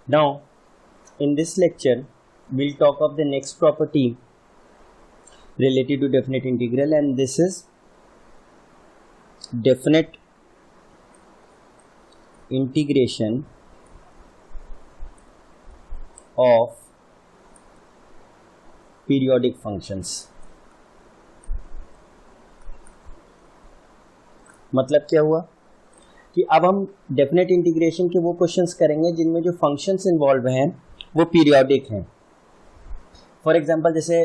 Now, in this lecture, we'll talk of the next property related to definite integral, and this is definite integration of periodic functions. मतलब क्या हुआ कि अब हम definite integration के वो क्वेश्चंस करेंगे जिनमें जो फंक्शंस इन्वॉल्व हैं वो पीरियोडिक हैं. फॉर एग्जांपल जैसे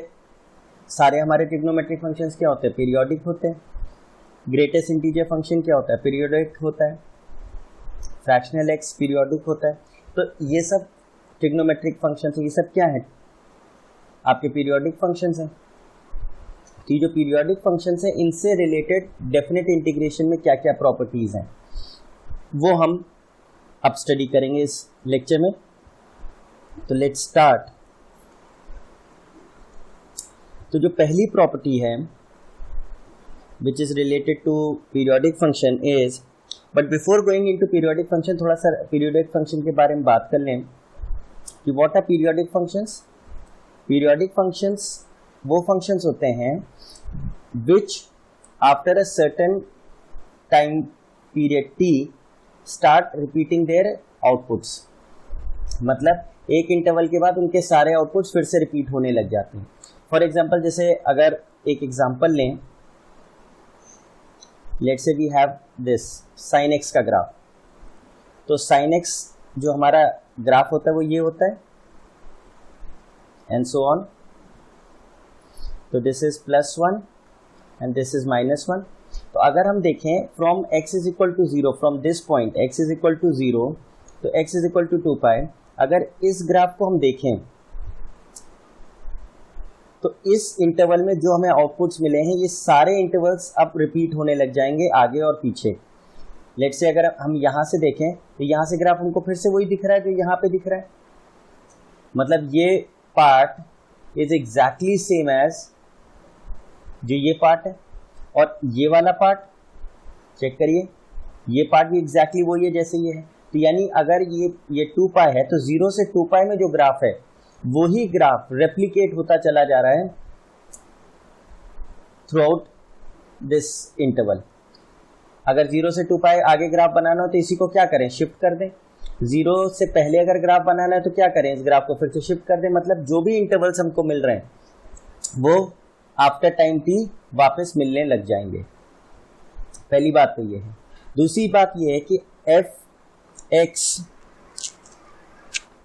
सारे हमारे ट्रिग्नोमेट्रिक फंक्शंस क्या होते हैं, पीरियोडिक होते हैं. ग्रेटेस्ट इंटीजर फंक्शन क्या होता है, पीरियोडिक होता है. फ्रैक्शनल एक्स पीरियोडिक होता है. तो ये सब ट्रिग्नोमेट्रिक फंक्शंस, ये सब क्या है, आपके पीरियोडिक फंक्शंस हैं. तो ये जो पीरियोडिक फंक्शंस हैं इनसे रिलेटेड डेफिनेट इंटीग्रेशन में क्या क्या प्रॉपर्टीज हैं वो हम अब स्टडी करेंगे इस लेक्चर में. तो लेट्स स्टार्ट. तो जो पहली प्रॉपर्टी है which is related to periodic function is, but before going into periodic function थोड़ा सा पीरियोडिक फंक्शन के बारे में बात कर लें कि what are periodic functions. Periodic functions वो फंक्शंस होते हैं which after a certain time period t start repeating their outputs. मतलब एक इंटरवल के बाद उनके सारे आउटपुट्स फिर से रिपीट होने लग जाते हैं. फॉर एग्जांपल जैसे अगर एक एग्जांपल लें, let's say we have this sine x का ग्राफ. तो साइन एक्स जो हमारा ग्राफ होता है वो ये होता है एंड सो ऑन. तो this is +1 and this is -1. तो अगर हम देखें from x is equal to 0, from this point x is equal to 0 तो x is equal to 2 pi. अगर इस ग्राफ को हम देखें तो इस इंटरवल में जो हमें आउटपुट्स मिले हैं ये सारे इंटरवल्स अब रिपीट होने लग जाएंगे आगे और पीछे. लेट्स से अगर हम यहाँ से देखें तो यहाँ से ग्राफ हमको फिर से वही दिख रहा है जो यहाँ पे दिख रहा है. मतलब ये part is exactly same as जो ये पार्ट है, और ये वाला पार्ट चेक करिए, ये पार्ट भी एग्जैक्टली वही है जैसे ये है. तो यानी अगर ये 2 पाई है तो 0 से 2 पाई में जो ग्राफ है वही ग्राफ रेप्लिकेट होता चला जा रहा है थ्रू आउट दिस इंटरवल. अगर 0 से 2 पाई आगे ग्राफ बनाना हो तो इसी को क्या करें, शिफ्ट कर दें. 0 से पहले अगर ग्राफ बनाना है तो क्या करें, इस ग्राफ को फिर से शिफ्ट कर दें. मतलब जो भी इंटरवल्स हमको मिल रहे हैं वो आफ्टर टाइम टी वापस मिलने लग जाएंगे. पहली बात तो ये है. दूसरी बात ये है कि f x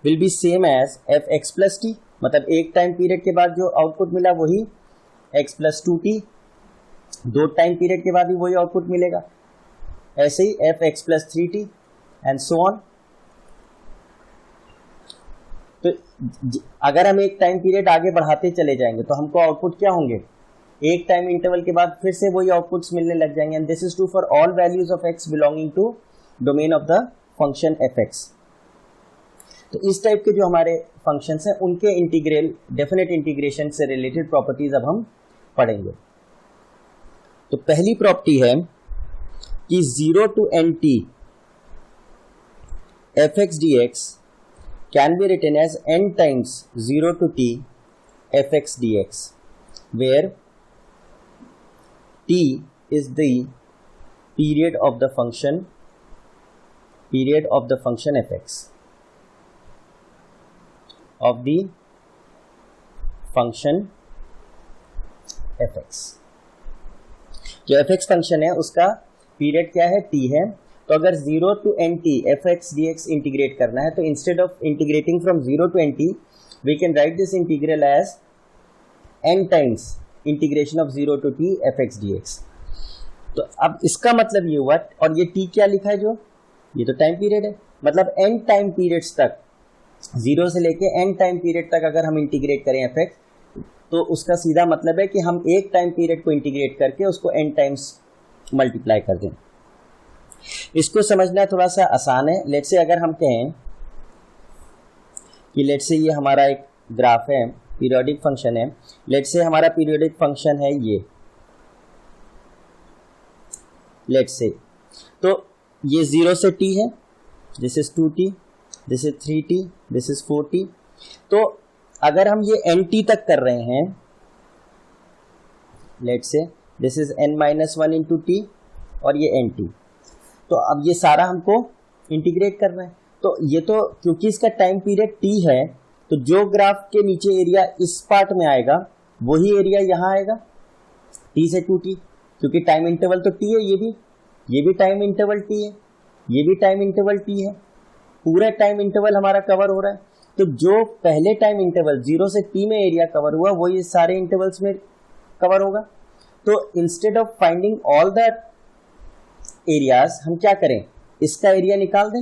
will be same as f x plus t. मतलब एक टाइम पीरियड के बाद जो आउटपुट मिला वही x plus 2t, 2 time period के बाद भी वही आउटपुट मिलेगा. ऐसे ही F x plus 3t and so on. तो अगर हम एक टाइम पीरियड आगे बढ़ाते चले जाएंगे तो हमको आउटपुट क्या होंगे, एक टाइम इंटरवल के बाद फिर से वही आउटपुट्स मिलने लग जाएंगे. And this is true for all values of x belonging to domain of the function f x. तो इस टाइप के जो हमारे फंक्शंस हैं उनके इंटीग्रल डेफिनेट इंटीग्रेशन से रिलेटेड प्रॉपर्टीज अब हम पढ़ेंगे. तो पहली प्रॉपर्टी है कि 0 to nt fx dx can be written as n times 0 to t fx dx, where t is the period of the function fx, of the function fx. जो fx फंक्शन है उसका पीरियड क्या है, t है. तो अगर 0 to nt fx dx integrate करना है तो instead of integrating from 0 to nt we can write this integral as n times integration of 0 to t fx dx. तो अब इसका मतलब ये हुआ, और ये t क्या लिखा है जो, ये तो टाइम पीरियड है. मतलब n टाइम पीरियड्स तक, 0 से लेके n टाइम पीरियड तक अगर हम इंटीग्रेट करें fx तो उसका सीधा मतलब है कि हम एक टाइम पीरियड को इंटीग्रेट करके उसको n टाइम्स मल्टीप्लाई कर दें. इसको समझना थोड़ा सा आसान है. लेट्स से अगर हम कहें कि लेट्स से ये हमारा एक ग्राफ है, पीरियोडिक फंक्शन है. लेट्स से हमारा पीरियोडिक फंक्शन है ये, लेट्स से, तो ये 0 से t है, this is 2t, this is 3t, this is 4t। तो अगर हम ये nt तक कर रहे हैं, let's say this is n-1 into T और ये nt, तो अब ये सारा हमको इंटीग्रेट करना है। तो ये तो क्योंकि इसका टाइम पीरियड t है, तो जो ग्राफ के नीचे एरिया इस पार्ट में आएगा वही एरिया यहाँ आएगा t से 2t, क्योंकि टाइम इंटरवल तो t है, ये भी टाइम इंटरवल t है, ये भी टाइम इंटरवल t है, पूरा टाइम इंटरवल हमारा कवर हो रहा है। तो जो पहले टाइम इंटरवल 0 से t में एरिया कवर हुआ वो ये सारे इंटरवल्स में कवर होगा। तो instead of finding all the areas हम क्या करें, इसका एरिया निकाल दें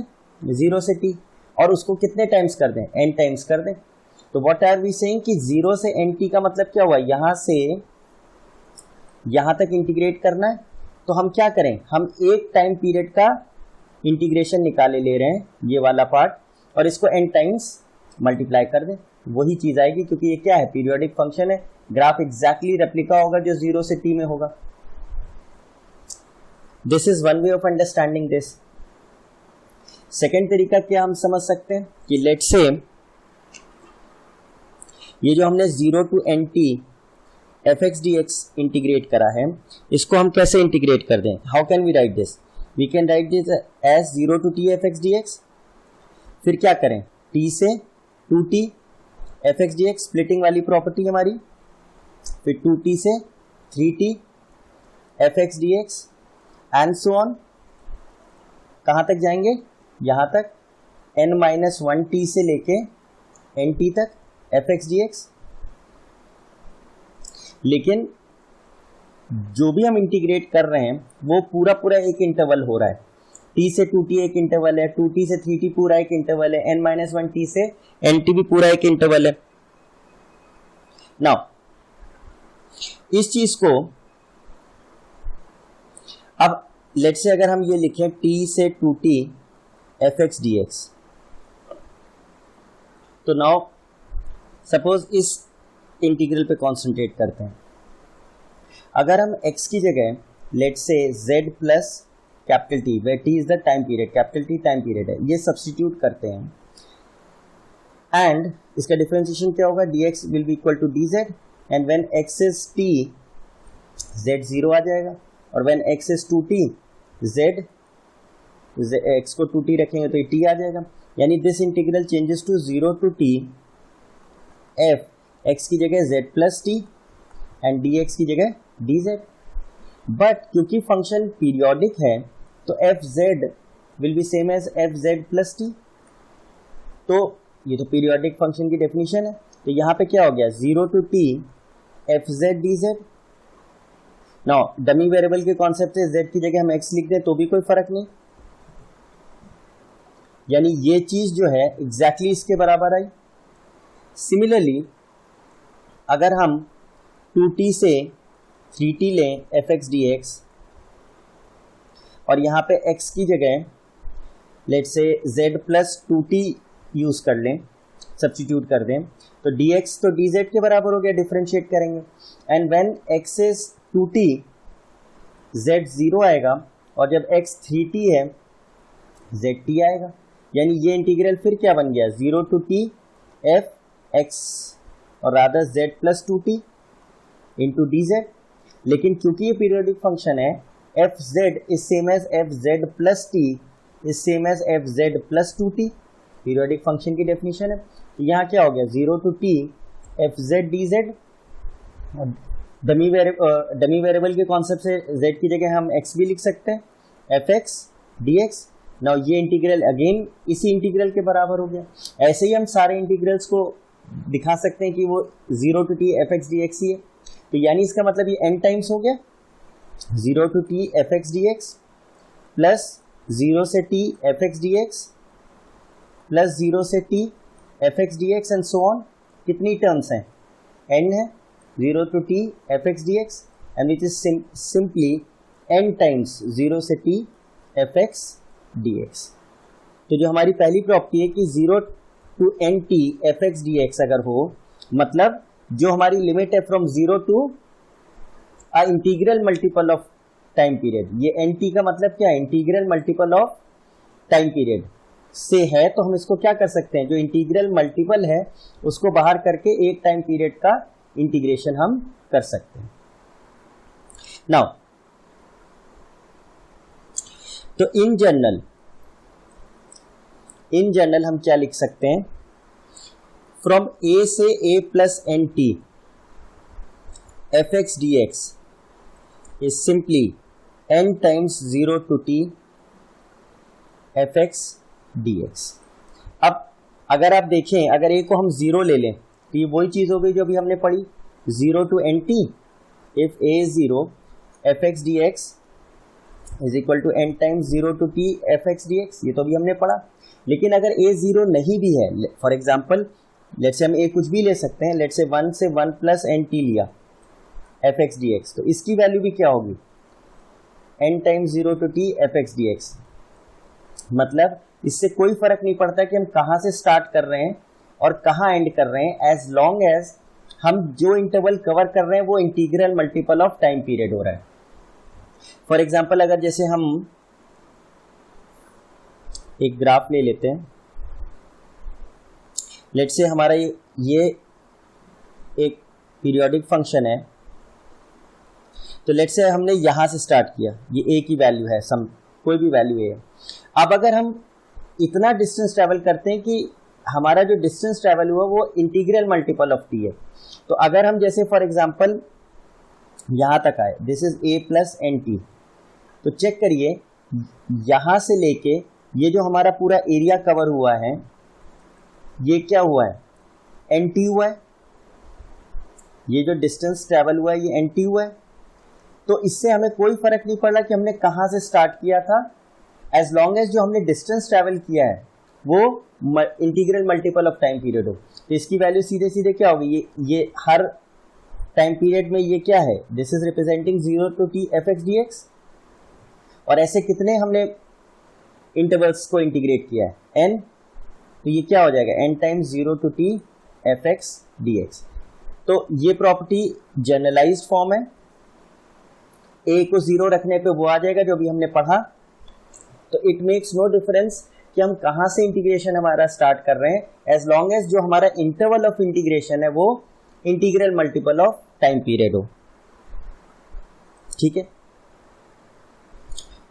0 से t और उसको कितने टाइम्स कर दें, n टाइम्स कर दें। तो व्हाट आर वी सेइंग कि 0 से nt का मतलब क्या हुआ, यहाँ से यहाँ तक इंटीग्रेट करना है। तो हम क्या करें, हम एक टाइम पीरियड का इंटीग्रेशन निकाले ले रहे हैं, ये वाला पार्ट, और इसको n टाइम्स मल्टीप्लाई कर दें, वही चीज आएगी, क्योंकि ये क्या है, पीरियोडिक फंक्शन है। ग्राफ एग्जैक्टली रेप्लिका होगा जो 0 से t में होगा। This is one way of understanding this. Second तरीका क्या हम समझ सकते हैं कि लेट्स से ये जो हमने 0 to nt fx dx integrate करा है, इसको हम कैसे इंटीग्रेट कर दें, how can we write this, we can write this as 0 to t fx dx। फिर क्या करें, t से 2t fx dx, स्प्लिटिंग वाली प्रॉपर्टी हमारी, फिर 2t से 3t fx dx and so on. कहाँ तक जाएंगे, यहाँ तक n-1t से लेके nt तक fx dx। लेकिन जो भी हम इंटीग्रेट कर रहे हैं वो पूरा पूरा एक इंटरवल हो रहा है, t से 2t एक इंटरवल है, 2t से 3t पूरा एक इंटरवल है, n-1t से nt भी पूरा एक इंटरवल है। नाउ इस चीज को अब लेट्स से अगर हम ये लिखें t से 2t fx dx, तो नाउ सपोज इस इंटीग्रल पे कॉन्सेंट्रेट करते हैं। अगर हम x की जगह let's say z plus capital T, where t is the time period, capital T time period है, ये सब्स्टिट्यूट करते हैं, एंड इसका डिफरेंशिएशन क्या होगा, dx will be equal to dz, and when x is t z 0 आ जाएगा, और when x is 2t z x को 2t रखेंगे तो ये t आ जाएगा। यानी this integral changes to 0 to t f x की जगह z plus t and dx की जगह dz। बट क्योंकि फंक्शन पीरियोडिक है तो F Z will be same as F Z plus T. तो ये तो पीरियोडिक फंक्शन की डेफिनेशन है। तो यहाँ पे क्या हो गया, 0 to t F Z D Z. Now dummy variable के कॉन्सेप्ट से z की जगह हम x लिख दें तो भी कोई फर्क नहीं, यानी ये चीज जो है एग्जैक्टली इसके बराबर आई। सिमिलरली अगर हम 2t से 3t लें fx dx और यहाँ पे x की जगह let's say z plus 2t use कर लें, सब्स्टिट्यूट कर दें, तो dx तो dz के बराबर हो गया, डिफरेंशिएट करेंगे, and when x is 2t z 0 आएगा, और जब x 3t है zt आएगा। यानी ये इंटीग्रल फिर क्या बन गया, 0 to t f x और rather z plus 2t into dz। लेकिन क्योंकि ये पीरियोडिक फंक्शन है, F Z is same as F Z plus T is same as F Z plus 2t, periodic function की डेफिनेशन है। तो यहाँ क्या हो गया, 0 to t F Z D Z. Dummy variable के कॉन्सेप्ट से z की जगह हम x भी लिख सकते हैं, F x D x. Now ये इंटीग्रल अगेन इसी इंटीग्रल के बराबर हो गया। ऐसे ही हम सारे इंटीग्रल्स को दिखा सकते हैं कि वो 0 to t F x D X ही है। तो यानी इसका मतलब ये n टाइम्स हो गया, 0 to t F x D x plus 0 से t F x D x plus 0 से t F x D x and so on. कितनी टर्म्स हैं, n है, 0 to t F x D x and which is simply n times 0 से t F x D x. तो जो हमारी पहली property है कि 0 to nt f x D x अगर हो, मतलब जो हमारी लिमिट है from 0 to a integral multiple of time period, ये nt का मतलब क्या है, integral multiple of time period. से है तो हम इसको क्या कर सकते हैं, जो इंटीग्रल मल्टीपल है उसको बाहर करके एक टाइम पीरियड का इंटीग्रेशन हम कर सकते हैं। नाउ तो इन जनरल हम क्या लिख सकते हैं, फ्रॉम ए से a plus N T F x D X is simply n times 0 to t F x D x. अब अगर आप देखें, अगर a को हम 0 ले लें तो ये वही चीज हो गई जो अभी हमने पढ़ी, 0 to n t if a is 0 F x D X is equal to n times 0 to t F x D X, ये तो अभी हमने पढ़ा। लेकिन अगर a 0 नहीं भी है, फॉर एग्जाम्पल लेट से हम a कुछ भी ले सकते हैं, लेट से 1 से 1 प्लस एन टी लिया एफ एक्स डी एक्स, तो इसकी वैल्यू भी क्या होगी, n times 0 to t F x D x. मतलब इससे कोई फर्क नहीं पड़ता कि हम कहाँ से स्टार्ट कर रहे हैं और कहाँ एंड कर रहे हैं, एज लॉन्ग एज हम जो इंटरवल कवर कर रहे हैं वो integral multiple of time period हो रहा है। फॉर एग्जाम्पल अगर जैसे हम एक ग्राफ ले लेते हैं, लेट से हमारा ये एक पीरियोडिक फंक्शन है, तो लेट से हमने यहां से स्टार्ट किया, ये a की वैल्यू है, सम कोई भी वैल्यू a है। अब अगर हम इतना डिस्टेंस ट्रेवल करते हैं कि हमारा जो डिस्टेंस ट्रेवल हुआ वो इंटीग्रल मल्टीपल ऑफ t है, तो अगर हम जैसे फॉर एग्जांपल यहां तक आए, this is a plus N T, तो चेक करिए यहां से लेके ये जो हमारा पूरा एरिया कवर हुआ है ये क्या हुआ है, एन टी हुआ है। ये जो डिस्टेंस ट्रेवल हुआ है ये एन टी हुआ है। तो इससे हमें कोई फर्क नहीं पड़ा कि हमने कहाँ से स्टार्ट किया था, एज लॉन्ग एज जो हमने डिस्टेंस ट्रेवल किया है वो integral multiple of time period हो। तो इसकी वैल्यू सीधे सीधे क्या होगी, ये हर टाइम पीरियड में ये क्या है, this is representing 0 to t F x D X. और ऐसे कितने हमने इंटरवल्स को इंटीग्रेट किया है, n, तो ये क्या हो जाएगा, n times 0 to t F x D x. तो ये प्रॉपर्टी जनरलाइज्ड फॉर्म है, a को 0 रखने पे वो आ जाएगा जो अभी हमने पढ़ा। तो इट मेक्स नो डिफरेंस कि हम कहाँ से इंटीग्रेशन हमारा स्टार्ट कर रहे हैं, एज लॉन्ग एज जो हमारा इंटरवल ऑफ इंटीग्रेशन है वो integral multiple of time period हो। ठीक है,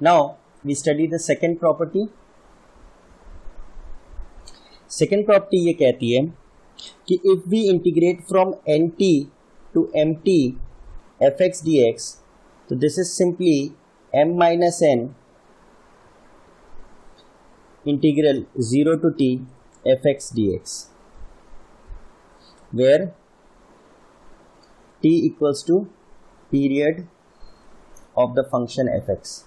now we study the second property. Second property ये कहती है कि if we integrate from n T to M T F x D x, तो this is simply m minus n integral 0 to t F x D x, where t equals to period of the function f x.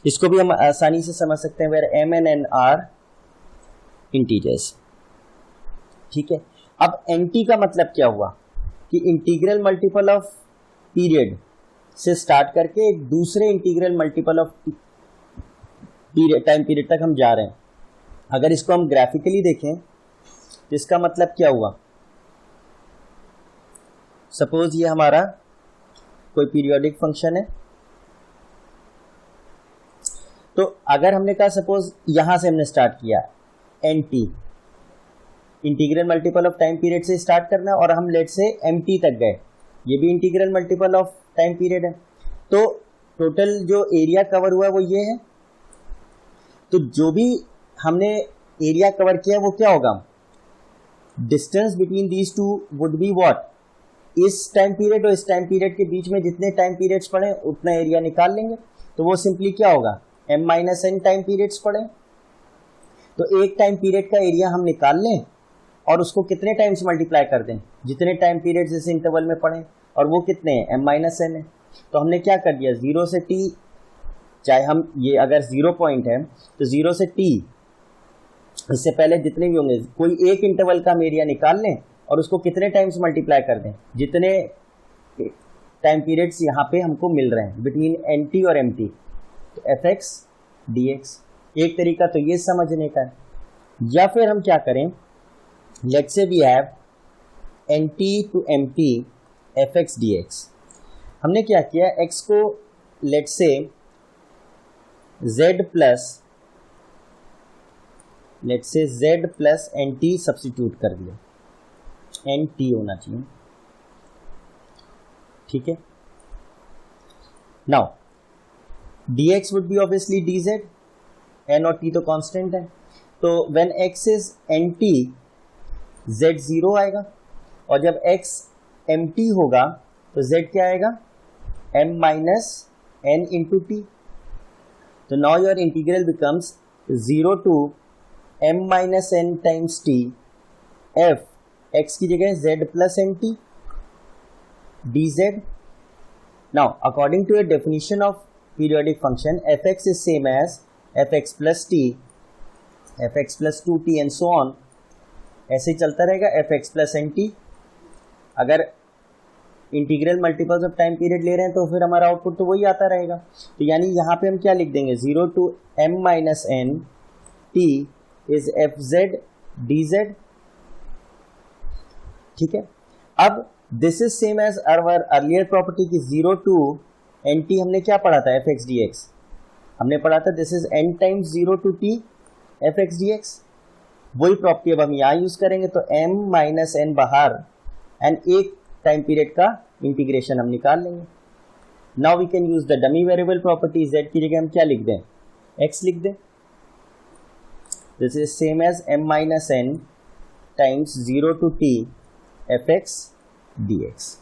इसको भी हम आसानी से समझ सकते हैं, where m and n are integers. ठीक है, अब nt का मतलब क्या हुआ कि इंटीग्रल मल्टीपल ऑफ पीरियड से स्टार्ट करके एक दूसरे integral multiple of time period तक हम जा रहे हैं। अगर इसको हम ग्राफिकली देखें तो इसका मतलब क्या हुआ, सपोज ये हमारा कोई पीरियोडिक फंक्शन है, तो अगर हमने कहा सपोज यहां से हमने स्टार्ट किया N T, integral multiple of time period से स्टार्ट करना, और हम लेट से एम टी तक गए, ये भी integral multiple of time period है। तो टोटल जो एरिया कवर हुआ है वो ये है। तो जो भी हमने एरिया कवर किया वो क्या होगा, distance between these two would be what, इस टाइम पीरियड और इस टाइम पीरियड के बीच में जितने टाइम पीरियड्स पड़े उतना एरिया निकाल लेंगे। तो वो सिंपली क्या होगा, m minus n time periods पड़े। तो एक टाइम पीरियड का एरिया हम निकाल लें और उसको कितने टाइम्स मल्टीप्लाई कर दें, जितने टाइम पीरियड्स इस इंटरवल में पड़े, और वो कितने हैं, m माइनस n है। तो हमने क्या कर दिया, 0 से t, चाहे हम ये अगर 0 पॉइंट है तो 0 से t, इससे पहले जितने भी होंगे कोई एक इंटरवल का हम एरिया निकाल लें और उसको कितने टाइम्स मल्टीप्लाई कर दें, जितने टाइम पीरियड्स यहाँ पे हमको मिल रहे हैं बिटवीन एन टी और एम टी। तो एफ एक्स डी एक्स एक तरीका तो ये समझने का है। या फिर हम क्या करें, let's say we have N T to M T F x D X. हमने क्या किया, एक्स को let's say z plus, let's say z plus N T substitute कर दिया, एन टी होना चाहिए, ठीक है। Now dx would be obviously dz, n और t तो कांस्टेंट है, तो when x is nt z 0 आएगा, और जब x mt होगा तो z क्या आएगा, m minus n into t. तो now your integral becomes 0 to m minus n times t f x की जगह z plus N t dz. Now according to a definition of periodic function, fx is same as fx plus t, fx plus 2t and so on. ऐसे चलता रहेगा fx plus nt. अगर integral multiples of time period ले रहे हैं तो फिर हमारा आउटपुट तो वही आता रहेगा। तो यानी यहाँ पे हम क्या लिख देंगे, 0 to m minus n t is fz dz, ठीक है। अब this is same as our earlier property की 0 टू एन टी हमने क्या पढ़ा था, एफ एक्स डी एक्स हमने पढ़ा था, this is n times 0 to t F x D X. वही प्रॉपर्टी अब हम यहाँ यूज करेंगे, तो m माइनस n बाहर एंड एक टाइम पीरियड का इंटीग्रेशन हम निकाल लेंगे। Now we can use the dummy variable property, z की जगह हम क्या लिख दें, x लिख दें। This is same as m minus n times 0 to t F x D x.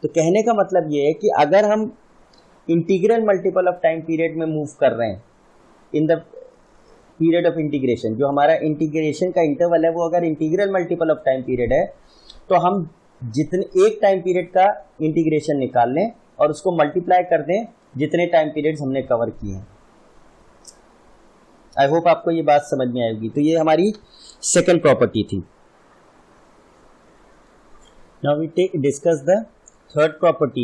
तो कहने का मतलब ये है कि अगर हम integral multiple of time period में मूव कर रहे हैं in the period of integration, जो हमारा इंटीग्रेशन का इंटरवल है वो अगर integral multiple of time period है, तो हम जितने एक टाइम पीरियड का इंटीग्रेशन निकाल लें और उसको मल्टीप्लाई कर दें जितने टाइम पीरियड्स हमने कवर किए हैं। आई होप आपको ये बात समझ में आएगी। तो ये हमारी सेकंड प्रॉपर्टी थी। Now we discuss the third property.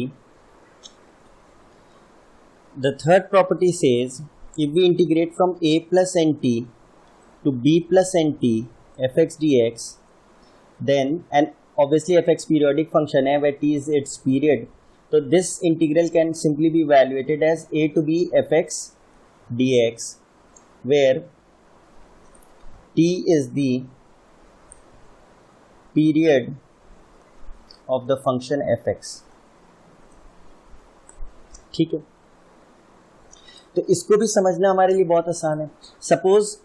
The third property says if we integrate from a plus nt to b plus nt fx dx, then, and obviously fx periodic function है where t is its period, so this integral can simply be evaluated as a to b fx dx, where t is the period of the function fx, ठीक है। तो इसको भी समझना हमारे लिए बहुत आसान है। सपोज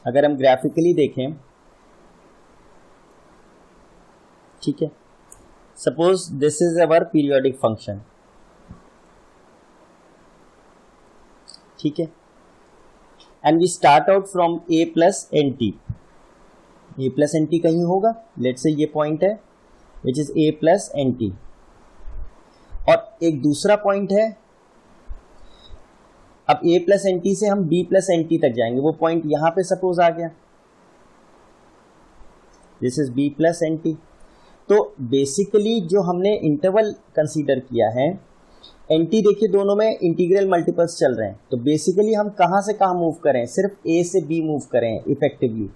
अगर हम ग्राफिकली देखें, ठीक है, suppose this is our periodic function, ठीक है, and we start out from a plus N T. a plus N T कहीं होगा, लेट्स से ये पॉइंट है which is a plus N T, और एक दूसरा पॉइंट है, अब a प्लस एन टी से हम b प्लस एन टी तक जाएंगे, वो पॉइंट यहां पे सपोज आ गया, this is b plus N T. तो बेसिकली जो हमने इंटरवल कंसीडर किया है, एन टी देखिए दोनों में इंटीग्रल मल्टीपल्स चल रहे हैं, तो बेसिकली हम कहां से कहां मूव करें, सिर्फ a से b मूव करें effectively.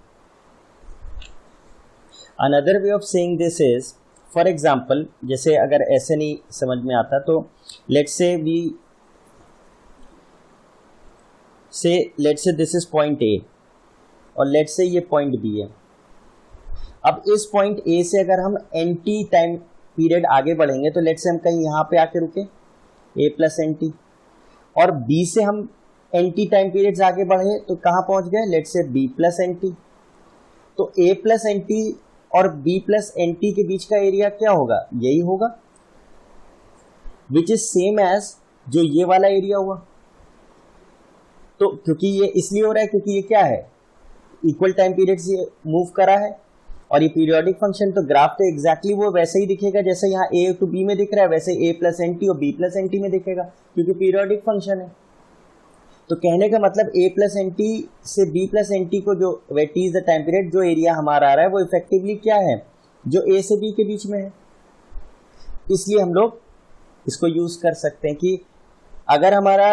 Another way of saying this is, for example, जैसे अगर ऐसे नहीं समझ में आता तो let's say this is point A और लेट्स से ये पॉइंट बी है। अब इस पॉइंट ए से अगर हम एन टी टाइम पीरियड आगे बढ़ेंगे तो लेट्स से हम कहीं यहाँ पे आके रुके ए प्लस एन टी, और बी से हम एन टी टाइम पीरियड्स आगे बढ़े तो कहाँ पहुंच गए, let's say B plus N T. तो ए प्लस एन टी और b प्लस एन टी के बीच का एरिया क्या होगा, यही होगा, विच इज सेम एज जो ये वाला एरिया हुआ। तो क्योंकि ये इसलिए हो रहा है क्योंकि ये क्या है, इक्वल टाइम पीरियड से मूव करा है, और ये पीरियोडिक फंक्शन, तो ग्राफ तो एग्जैक्टली वो वैसे ही दिखेगा जैसे यहाँ a टू b में दिख रहा है, वैसे a प्लस एन टी और b प्लस एन टी में दिखेगा, क्योंकि पीरियोडिक फंक्शन है। तो कहने का मतलब a प्लस एन टी से b प्लस एन टी को, जो वे t is the time period, जो एरिया हमारा आ रहा है वो इफेक्टिवली क्या है, जो a से b के बीच में है। इसलिए हम लोग इसको यूज कर सकते हैं कि अगर हमारा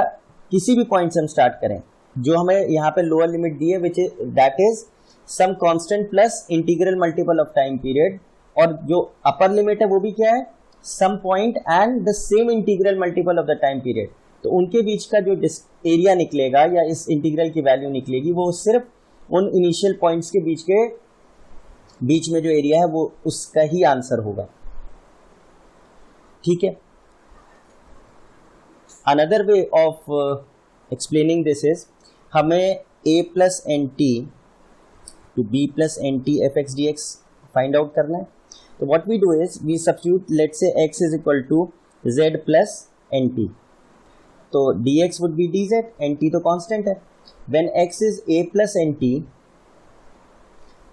किसी भी पॉइंट से हम स्टार्ट करें, जो हमें यहाँ पे लोअर लिमिट दी है which is that is some constant plus integral multiple of time period, और जो अपर लिमिट है वो भी क्या है, some point and the same integral multiple of the time period. तो उनके बीच का जो एरिया निकलेगा या इस इंटीग्रल की वैल्यू निकलेगी वो सिर्फ उन इनिशियल पॉइंट्स के बीच में जो एरिया है वो उसका ही आंसर होगा। ठीक है। Another way of explaining this is, हमें a plus N T to b plus N T F x D X find out करना है। तो what we do is we substitute, let's say x is equal to z plus N T, तो dx would be dz, nt तो constant है। When x is a plus N T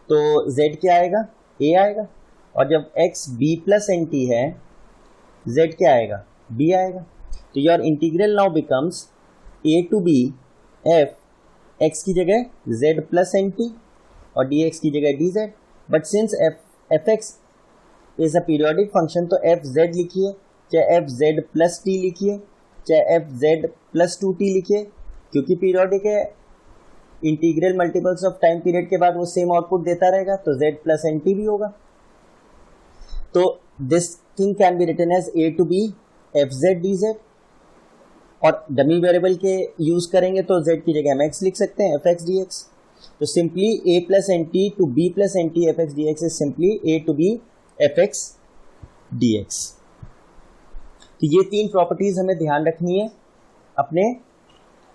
तो z क्या आएगा, a आएगा, और जब x b plus N T है z क्या आएगा, b आएगा। तो your integral now becomes a to b f x की जगह z प्लस एन टी और dx की जगह dz, but since F x is a periodic function तो एफ जेड लिखिए, चाहे एफ जेड प्लस टी लिखिए, चाहे F Z plus two T लिखिए, क्योंकि पीरियोडिक है, integral multiples of time period के बाद वो सेम आउटपुट देता रहेगा, तो z प्लस एन टी भी होगा। तो this thing can be written as a to b F Z D Z, और डमी वेरिएबल के यूज करेंगे तो z की जगह हम x लिख सकते हैं, एफ एक्स डी एक्स। तो simply a plus N T to b plus N T F x D X is simply a to b F x D x. तो ये तीन प्रॉपर्टीज हमें ध्यान रखनी है अपने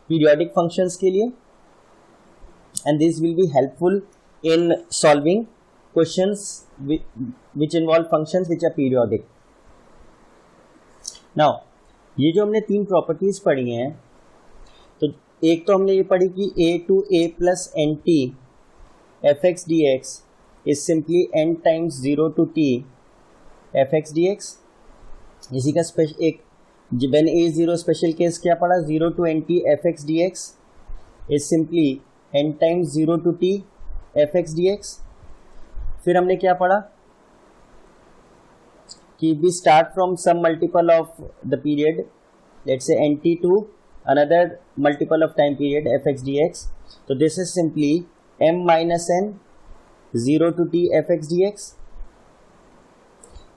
पीरियोडिक फंक्शंस के लिए, and this will be helpful in solving questions which involve functions which are periodic. Now ये जो हमने तीन प्रॉपर्टीज पढ़ी हैं, तो एक तो हमने ये पढ़ी कि a to a plus N T F x D X is simply n times 0 to t F x D X. इसी का एक when a is 0 special case क्या पढ़ा, 0 to N T F x D X is simply n times 0 to t F x D X. फिर हमने क्या पढ़ा कि we start from some multiple of the period, let's say nt to another multiple of time period fx dx, so this is simply m minus n 0 to t fx dx।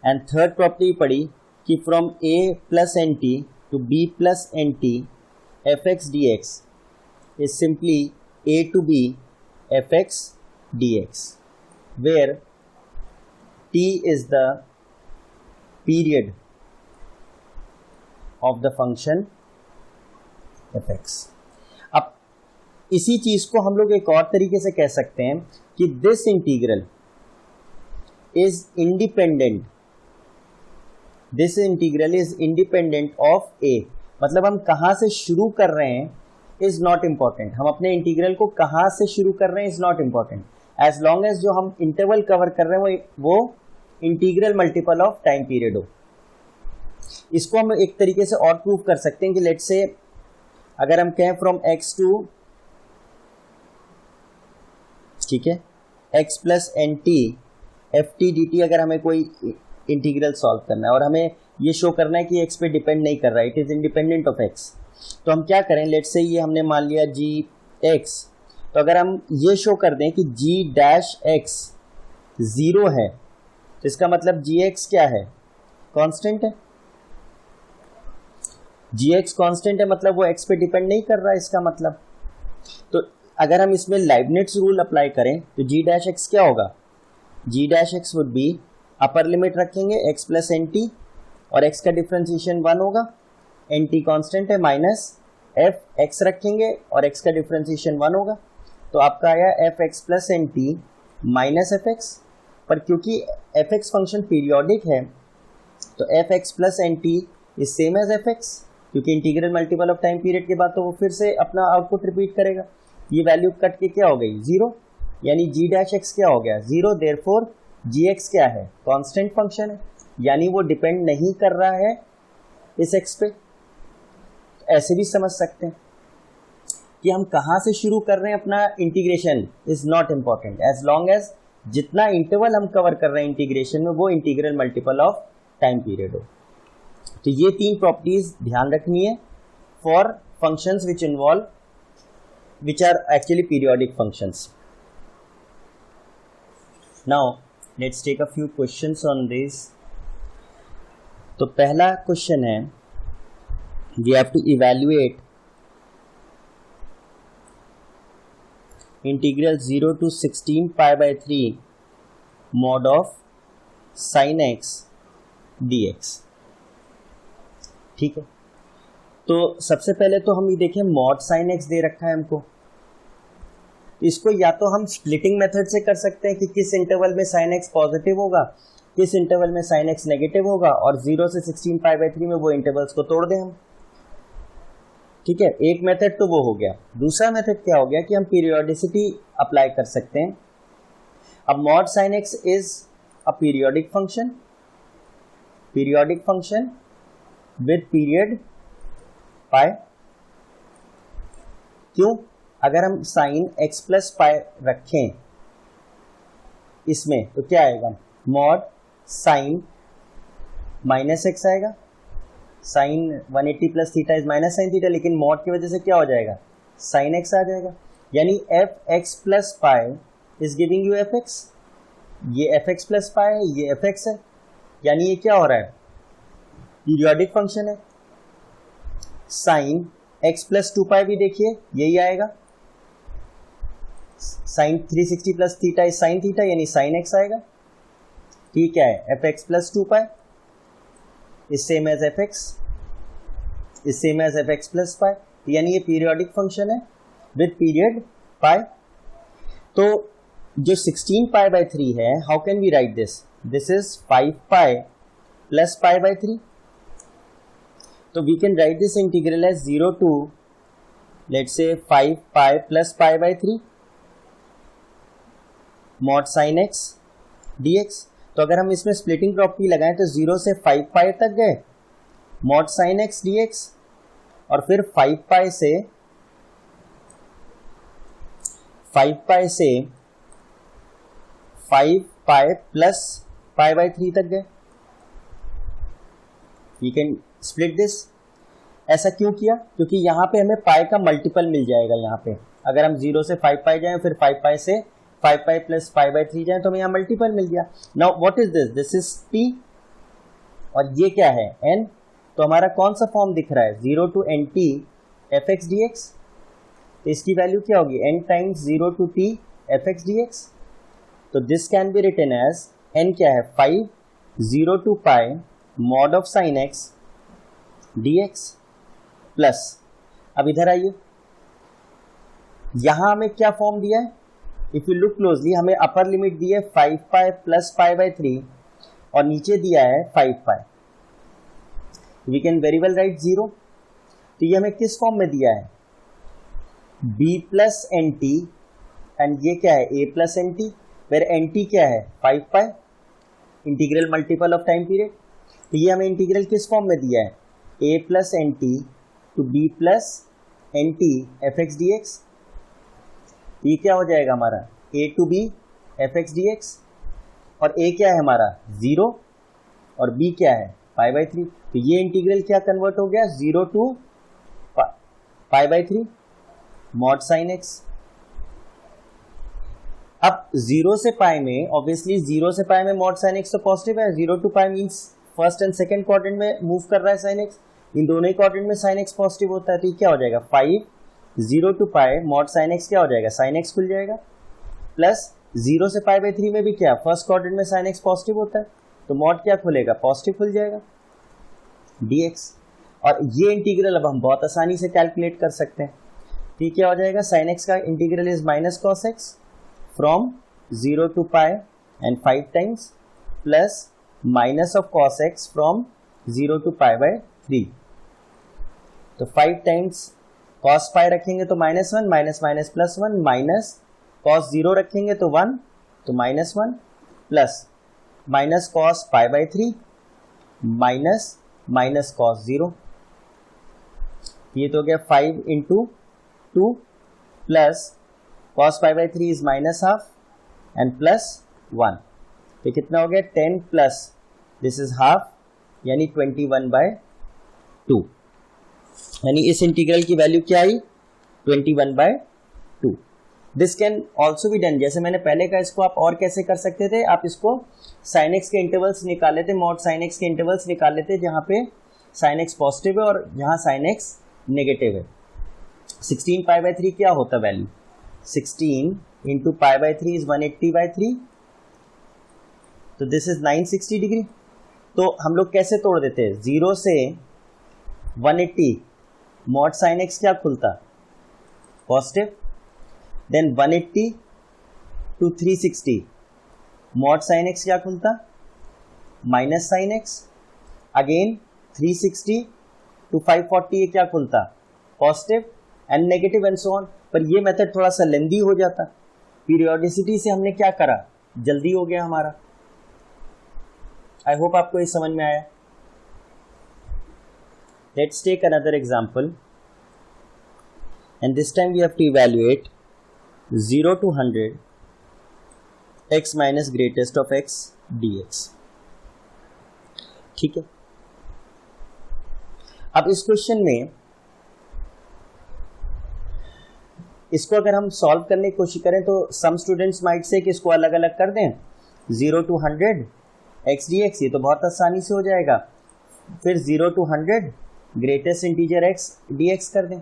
and third property पढ़ी कि from a plus nt to b plus nt fx dx is simply a to b fx dx, where t is the period of the function fx। अब इसी चीज को हम लोग एक और तरीके से कह सकते हैं कि this integral is independent, this integral is independent of a। मतलब हम कहां से शुरू कर रहे हैं इज नॉट इंपॉर्टेंट, हम अपने इंटीग्रल को कहां से शुरू कर रहे हैं is not important, as long as जो हम इंटरवल कवर कर रहे हैं वो integral multiple of time period हो। इसको हम एक तरीके से और प्रूव कर सकते हैं कि लेट्स से अगर हम कहें फ्रॉम x टू, ठीक है, x plus N T F T D T, अगर हमें कोई इंटीग्रल सॉल्व करना है और हमें ये शो करना है कि x पे डिपेंड नहीं कर रहा है, it is independent of x, तो हम क्या करें, लेट्स से ये हमने मान लिया g x, तो अगर हम ये शो कर दें कि g डैश x 0 है तो इसका मतलब gx क्या है, कांस्टेंट है। gx कांस्टेंट है मतलब वो x पे डिपेंड नहीं कर रहा है, इसका मतलब। तो अगर हम इसमें लाइबनिट्स रूल अप्लाई करें तो g डैश x क्या होगा, g dash x would be, upper limit रखेंगे x प्लस एन टी और x का डिफरेंशिएशन 1 होगा, एन टी कॉन्स्टेंट है, माइनस एफ एक्स रखेंगे और x का डिफरेंशिएशन 1 होगा, तो आपका आया f x plus N t minus f x. पर क्योंकि एफ एक्स फंक्शन पीरियोडिक है तो f x plus N t is same as f x, क्योंकि integral multiple of time period के बाद तो वो फिर से अपना आउटपुट रिपीट करेगा। ये वैल्यू कट के क्या हो गई, 0, यानी g डैश x क्या हो गया, 0, देयरफॉर gx क्या है, कांस्टेंट फंक्शन है, यानी वो डिपेंड नहीं कर रहा है इस x पे। ऐसे भी समझ सकते हैं कि हम कहाँ से शुरू कर रहे हैं अपना integration is not important, as long as जितना इंटरवल हम कवर कर रहे हैं इंटीग्रेशन में वो integral multiple of time period हो। तो ये तीन प्रॉपर्टीज ध्यान रखनी है for functions which involve which are actually periodic functions. Now let's take a few questions on this. तो पहला क्वेश्चन है we have to evaluate integral 0 to 16 pi by 3 mod of sin x dx। ठीक है, तो सबसे पहले तो हम ये देखें मॉड साइन एक्स दे रखा है हमको, इसको या तो हम स्प्लिटिंग मेथड से कर सकते हैं कि किस इंटरवल में साइन एक्स पॉजिटिव होगा, किस इंटरवल में साइन एक्स नेगेटिव होगा, और 0 से 16 पाई बाई 3 में वो इंटरवल्स को तोड़ दें हम। ठीक है, एक मेथड तो वो हो गया। दूसरा मेथड क्या हो गया कि हम पीरियोडिसिटी अप्लाई कर सकते हैं। अब mod sine x is a periodic function with period pi. क्यों? अगर हम साइन एक्स प्लस पाई रखें इसमें तो क्या आएगा, मॉड साइन माइनस एक्स आएगा, sine 180 plus theta is minus sine theta, लेकिन मॉड की वजह से क्या हो जाएगा, साइन एक्स आ जाएगा। यानी F x plus pi is giving U F x, ये एफ एक्स प्लस पाई है, ये एफ एक्स है, यानी ये क्या हो रहा है, पीरियोडिक फंक्शन है। साइन एक्स प्लस 2 पाई भी देखिए यही आएगा, sine 360 plus theta is sine theta, यानी साइन एक्स आएगा। ठीक है, F x plus 2 pi is same as fx is same as fx plus pi, यानी ये पीरियोडिक फंक्शन है विद पीरियड पाई। तो जो 16 पाई बाई 3 है, how can we write this, this is 5 pi plus pi by 3। तो we can write this integral as 0 to let's say 5 pi plus pi by 3 mod sine X dx। तो अगर हम इसमें splitting property लगाएं तो 0 से 5 पाई तक गए मॉड साइन एक्स dx, और फिर 5 पाई से 5 पाई प्लस पाई बाई 3 तक गए। You can split this. ऐसा क्यों किया? क्योंकि यहाँ पे हमें पाई का मल्टीपल मिल जाएगा। यहाँ पे अगर हम 0 से 5 पाई जाएं फिर 5 पाई से 5 पाई प्लस पाई बाई 3 जाए तो हमें यहाँ मल्टीपल मिल गया। Now what is this, this is t और ये क्या है n। तो हमारा कौन सा फॉर्म दिख रहा है, 0 to N T F x D x. तो इसकी वैल्यू क्या होगी, n times 0 to t F x D x. तो this can be written as n क्या है 5 0 to pi mod of sine x D x plus, अब इधर आइए, यहां हमें क्या फॉर्म दिया है, इफ यू लुक क्लोजली हमें अपर लिमिट दी है 5 पाई प्लस पाई बाई 3 और नीचे दिया है 5 pi. We can very well write 0। तो ये हमें किस फॉर्म में दिया है, b plus N t, and ये क्या है a plus N t, where n t क्या है 5 pi, integral multiple of time period. तो ये हमें इंटीग्रल किस फॉर्म में दिया है, a plus N T to b plus N T F x D X. ये क्या हो जाएगा हमारा a to b F x D X, और a क्या है हमारा 0 और b क्या है पाई बाई 3। तो ये इंटीग्रल क्या कन्वर्ट हो गया 0 to pi by 3 mod sine X. अब 0 से पाई में ऑब्वियसली 0 से पाई में मॉड साइन एक्स तो पॉजिटिव है, 0 to pi means first and second quadrant में मूव कर रहा है साइन एक्स, इन दोनों ही क्वाड्रेंट में साइन एक्स पॉजिटिव होता है। तो ये क्या हो जाएगा 5 0 to pi mod sine x क्या हो जाएगा, साइन एक्स खुल जाएगा, प्लस 0 से पाई बाई 3 में भी क्या फर्स्ट क्वाड्रेंट में साइन एक्स पॉजिटिव होता है, तो मॉड क्या खुलेगा, पॉजिटिव खुल जाएगा dx। और ये इंटीग्रल अब हम बहुत आसानी से कैलकुलेट कर सकते हैं। ठीक, क्या हो जाएगा, साइन एक्स का integral is minus cos x from 0 to pi and 5 times plus minus of cos x from 0 to pi by 3। तो 5 टाइम्स कॉस पाई रखेंगे तो -1 minus minus plus 1 minus cos 0 रखेंगे तो 1 तो -1 plus minus cos pi by 3 minus minus cos 0। ये तो हो गया 5 into 2 plus cos pi by 3 is minus half and plus 1। तो कितना हो गया 10 प्लस दिस इज हाफ यानी 21/2। यानी इस इंटीग्रल की वैल्यू क्या आई 21/2। This can also be done, जैसे मैंने पहले कहा इसको आप और कैसे कर सकते थे, आप इसको साइन एक्स के इंटरवल्स निकाल लेते, मॉड साइन एक्स के इंटरवल्स निकाल लेते, जहाँ पे साइन एक्स पॉजिटिव है और यहाँ साइन एक्स नेगेटिव है। 16 पाई बाई 3 क्या होता है value? 16 into pi by 3 is 180/3, तो दिस इज 960 डिग्री। तो हम लोग कैसे तोड़ देते हैं? 0 से 180 मॉड साइन एक्स क्या खुलता? Positive. Then 180 to 360 mod sine x क्या खुलता? Minus sine x. Again 360 to 540 ये क्या खुलता? Positive and negative and so on. पर ये मेथड थोड़ा सा लेंदी हो जाता। पीरियोडिसिटी से हमने क्या करा, जल्दी हो गया हमारा। आई होप आपको ये समझ में आया। Let's take another example and this time we have to evaluate 0 to 100 x minus greatest of x dx। ठीक है, अब इस क्वेश्चन में इसको अगर हम सॉल्व करने की कोशिश करें तो सम स्टूडेंट्स माइट से कि इसको अलग अलग कर दें, 0 to 100 x dx, ये तो बहुत आसानी से हो जाएगा। फिर 0 to 100 greatest integer x dx कर दें,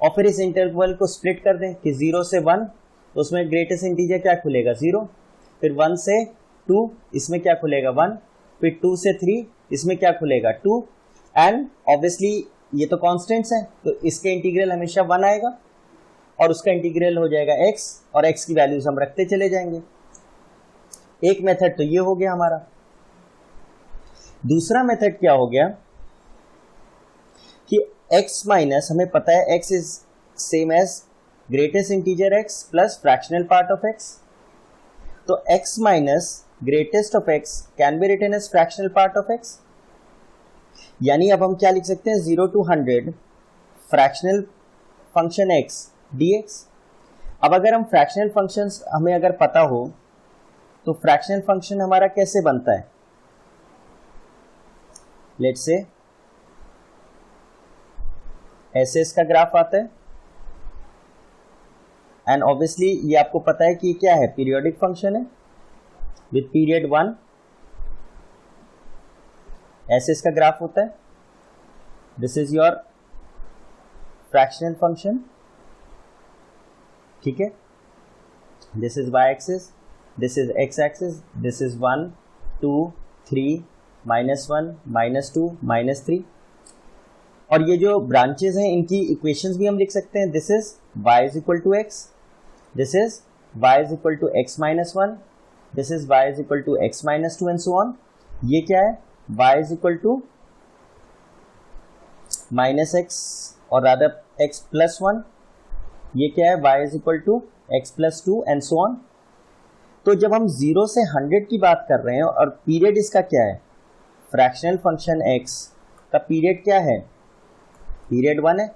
और फिर इस इंटरवल को स्प्लिट कर दें कि 0 से 1, तो उसमें ग्रेटेस्ट इंटीजर क्या खुलेगा? 0। फिर 1 से 2, इसमें क्या खुलेगा? 1। फिर 2 से 3, इसमें क्या खुलेगा? 2। एंड ऑब्वियसली ये तो कॉन्स्टेंट्स हैं, तो इसके इंटीग्रल हमेशा 1 आएगा और उसका इंटीग्रल हो जाएगा x, और x की वैल्यूज हम रखते चले जाएंगे। एक मेथड तो ये हो गया हमारा। दूसरा मेथड क्या हो गया कि x माइनस, हमें पता है x is same as greatest integer x plus fractional part of x, तो x minus greatest of x can be written as fractional part of x। यानी अब हम क्या लिख सकते हैं? 0 to 100 fractional function x dx। अब अगर हम फ्रैक्शनल फंक्शंस हमें अगर पता हो तो फ्रैक्शनल फंक्शन हमारा कैसे बनता है? लेट्स से ऐसे इसका ग्राफ आता है, एंड ऑब्वियसली ये आपको पता है कि ये क्या है? पीरियोडिक फंक्शन है विद पीरियड 1। ऐसे इसका ग्राफ होता है। This is your fractional function, ठीक है। This is y axis, this is x axis, this is 1 2 3 -1 -2 -3, और ये जो ब्रांचेस हैं इनकी इक्वेशंस भी हम लिख सकते हैं। This is y is equal to x, this is y is equal to x minus 1, this is y is equal to x minus 2 and so on. ये क्या है? y is equal to minus x और rather x plus 1। ये क्या है? y is equal to x plus 2 and so on. तो जब हम 0 से 100 की बात कर रहे हैं और पीरियड इसका क्या है? फ्रैक्शनल फंक्शन x का पीरियड क्या है? पीरियड 1 है।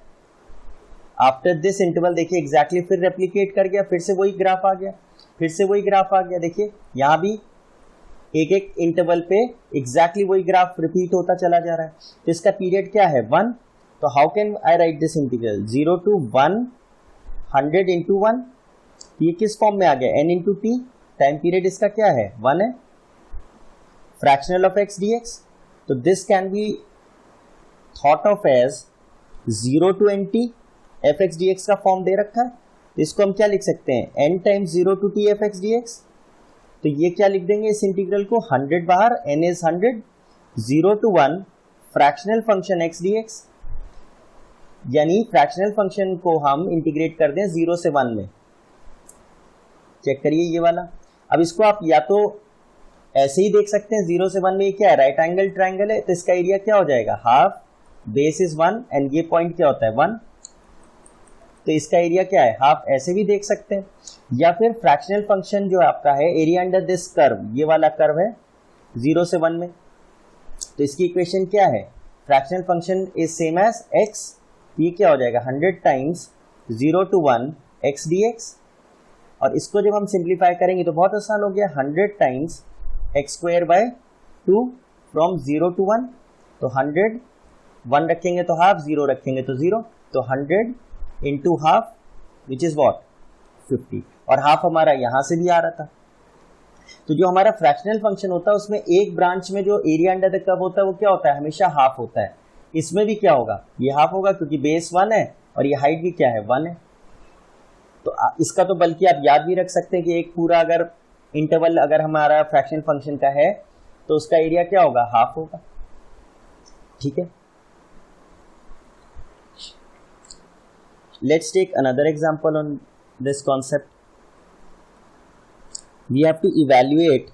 आफ्टर दिस इंटरवल देखिए एग्जैक्टली फिर रेप्लिकेट कर गया, फिर से वही ग्राफ आ गया, फिर से वही ग्राफ आ गया। देखिए यहाँ भी एक एक इंटरवल पे एग्जैक्टली वही ग्राफ रिपीट होता चला जा रहा है। तो इसका पीरियड क्या है? 1। तो how can I right this integral? 0 to 1 100 into 1, ये किस फॉर्म में आ गया? n into t। Time period इसका क्या है? 1 है। फ्रैक्शनल ऑफ x dx, तो this can be thought of as 0 to nt f x D x का फॉर्म दे रखा है। इसको हम क्या लिख सकते हैं? n times 0 to t F x D x. तो ये क्या लिख देंगे इस इंटीग्रल को? 100 बाहर, n is 100, 0 to 1 fractional function x dx, यानी फ्रैक्शनल फंक्शन को हम इंटीग्रेट कर दें 0 से 1 में। चेक करिए ये वाला। अब इसको आप या तो ऐसे ही देख सकते हैं, 0 से 1 में ये क्या है? राइट एंगल ट्राइंगल है, तो इसका एरिया क्या हो जाएगा? हाफ, बेस इज 1 एंड ये पॉइंट क्या होता है? 1, तो इसका एरिया क्या है? हाफ। ऐसे भी देख सकते हैं। या फिर फ्रैक्शनल फंक्शन जो आपका है एरिया अंडर दिस कर्व, ये वाला कर्व है 0 से 1 में, तो इसकी इक्वेशन क्या है? Fractional function is same as x, ये क्या हो जाएगा? 100 टाइम्स 0 to 1 x dx, और इसको जब हम सिंप्लीफाई करेंगे तो बहुत आसान हो गया, 100 times x square by 2 from 0 to 1, तो 100, 1 रखेंगे तो हाफ, 0 रखेंगे तो 0, तो 100 into half which is what? 50, और हाफ हमारा यहां से भी आ रहा था। तो जो हमारा फ्रैक्शनल फंक्शन होता है उसमें एक ब्रांच में जो एरिया अंडर द कर्व होता है वो क्या होता है, हमेशा हाफ होता है। इसमें भी क्या होगा, ये हाफ होगा क्योंकि बेस 1 है और ये हाइट भी क्या है, 1 है। तो इसका तो बल्कि आप याद भी रख सकते हैं कि एक पूरा अगर इंटरवल अगर हमारा फ्रैक्शनल फंक्शन का है तो उसका एरिया क्या होगा, हाफ होगा। ठीक है, let's take another example on this concept. We have to evaluate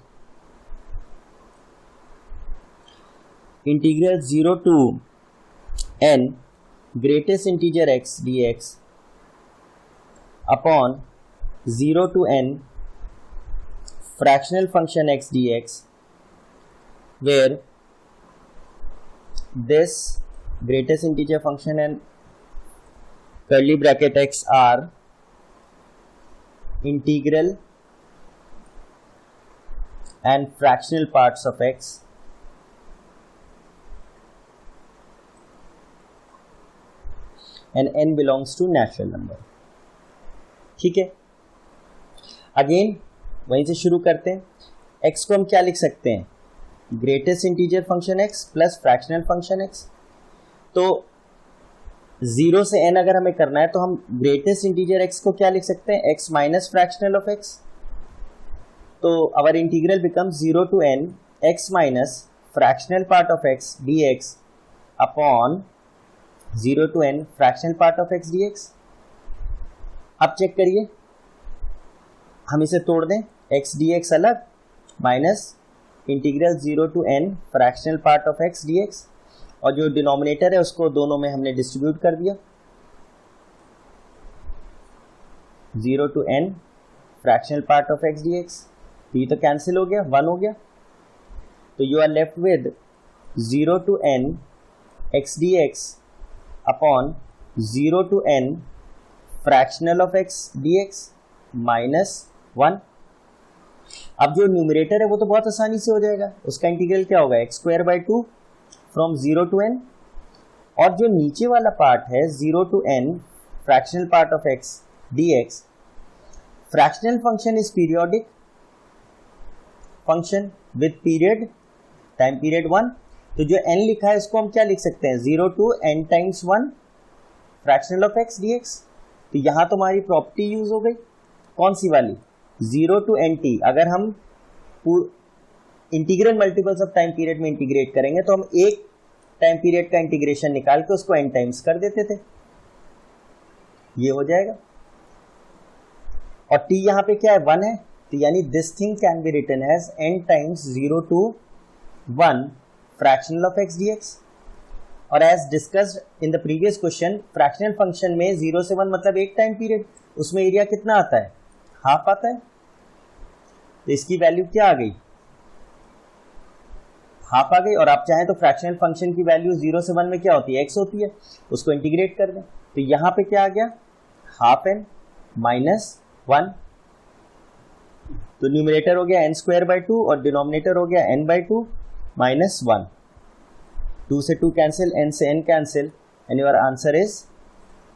integral 0 to n greatest integer x dx upon 0 to n fractional function x dx, where this greatest integer function and curly bracket x are integral and fractional parts of x and n belongs to natural number। ठीक है, again वहीं से शुरू करते हैं। x को हम क्या लिख सकते हैं, greatest integer function x plus fractional function x। तो 0 से n अगर हमें करना है तो हम ग्रेटेस्ट इंटीजर x को क्या लिख सकते हैं, x minus fractional of x। तो our integral becomes 0 to n x minus fractional part of x dx upon 0 to n fractional part of x dx। अब चेक करिए, हम इसे तोड़ दें, x dx अलग minus integral 0 to n fractional part of x dx, और जो denominator है उसको दोनों में हमने डिस्ट्रीब्यूट कर दिया। 0 to n fractional part of x dx, ये तो कैंसिल हो गया, 1 हो गया। तो you are left with 0 to n x dx upon 0 to n fractional of x dx minus 1। अब जो न्यूमरेटर है वो तो बहुत आसानी से हो जाएगा, उसका इंटीग्रल क्या होगा, x square by 2 from 0 to n, और जो नीचे वाला पार्ट है 0 to n fractional part of x dx, fractional function is periodic function with period, time period 1। तो जो n लिखा है इसको हम क्या लिख सकते हैं, 0 to n times 1 fractional of x dx। तो यहां तो हमारी प्रॉपर्टी यूज हो गई, कौन सी वाली, 0 to nt। अगर हम integral multiples of time period में इंटीग्रेट करेंगे तो हम एक टाइम पीरियड का इंटीग्रेशन निकाल के उसको n टाइम्स कर देते थे, ये हो जाएगा। और t यहां पे क्या है, 1 है, तो यानी this thing can be written as n times 0 to 1 fractional of x dx। और as discussed in the previous question, fractional function में 0 से 1 मतलब एक टाइम पीरियड, उसमें एरिया कितना आता है, हाफ आता है। तो इसकी वैल्यू क्या आ गई, हाफ आ गई। और आप चाहें तो फ्रैक्शनल फंक्शन की वैल्यू 0 से 1 में क्या होती है, x होती है, उसको इंटीग्रेट कर दें। तो यहां पे क्या आ गया, हाफ n माइनस 1। तो न्यूमरेटर हो गया n स्क्वायर बाई 2 और डिनोमिनेटर हो गया n बाई 2 माइनस 1। 2 से 2 कैंसिल, n से n cancel, and your answer is